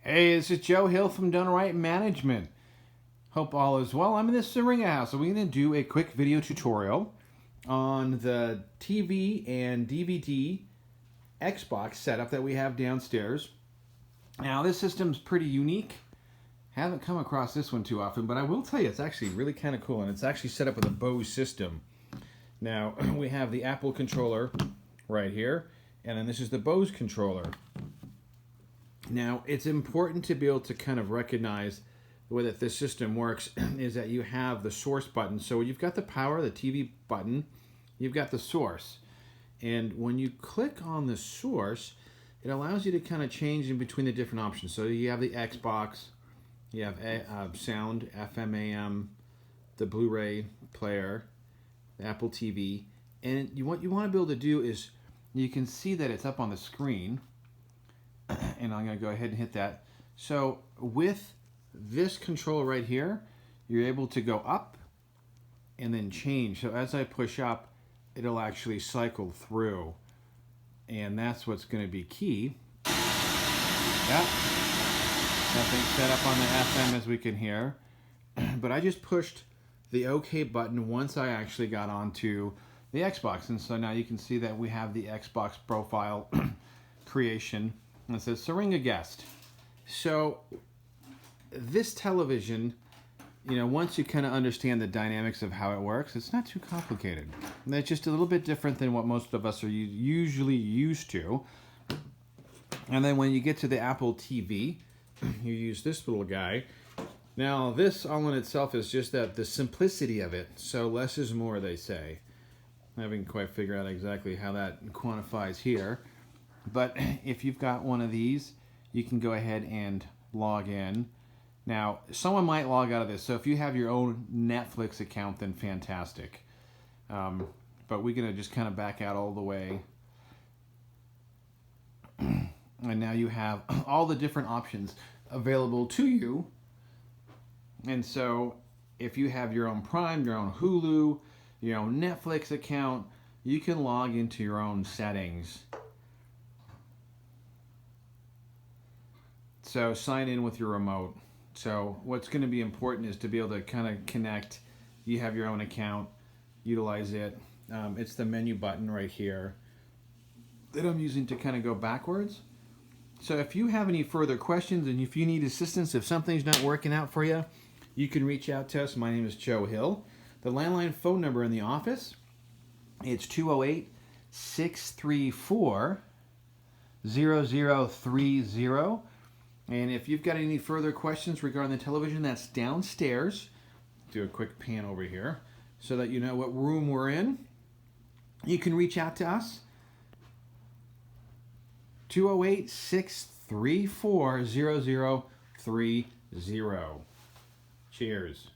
Hey, this is Joe Hill from DoneRight Management. Hope all is well. I'm in the Syringa House, so we're going to do a quick video tutorial on the TV and DVD Xbox setup that we have downstairs. Now, this system's pretty unique. Haven't come across this one too often, but I will tell you it's actually really kind of cool, and it's actually set up with a Bose system. Now, we have the Apple controller right here, and then this is the Bose controller. Now, it's important to be able to kind of recognize the way that this system works is that you have the source button. So you've got the power, the TV button, you've got the source. And when you click on the source, it allows you to kind of change in between the different options. So you have the Xbox, you have sound, FM, AM, the Blu-ray player, the Apple TV. And what you want to be able to do is, you can see that it's up on the screen. And I'm going to go ahead and hit that. So with this control right here, you're able to go up and then change. So as I push up, it'll actually cycle through. And that's what's going to be key. Yep. Nothing set up on the FM as we can hear. But I just pushed the OK button once I actually got onto the Xbox. And so now you can see that we have the Xbox profile creation. And it says Syringa guest. So this television, once you kind of understand the dynamics of how it works, it's not too complicated. And it's just a little bit different than what most of us are usually used to. And then when you get to the Apple TV, you use this little guy. Now this all in itself is just that the simplicity of it. So less is more, they say. I haven't quite figured out exactly how that quantifies here. But if you've got one of these, you can go ahead and log in. Now, someone might log out of this, so if you have your own Netflix account, then fantastic. But we're going to just kind of back out all the way. And now you have all the different options available to you. And so if you have your own Prime, your own Hulu, your own Netflix account, you can log into your own settings. So sign in with your remote. So what's going to be important is to be able to kind of connect. You have your own account, utilize it. It's the menu button right here that I'm using to kind of go backwards. So if you have any further questions and if you need assistance, if something's not working out for you, you can reach out to us. My name is Joe Hill. The landline phone number in the office, it's 208-634-0030. And if you've got any further questions regarding the television, that's downstairs. Do a quick pan over here so that you know what room we're in. You can reach out to us. 208-634-0030. Cheers.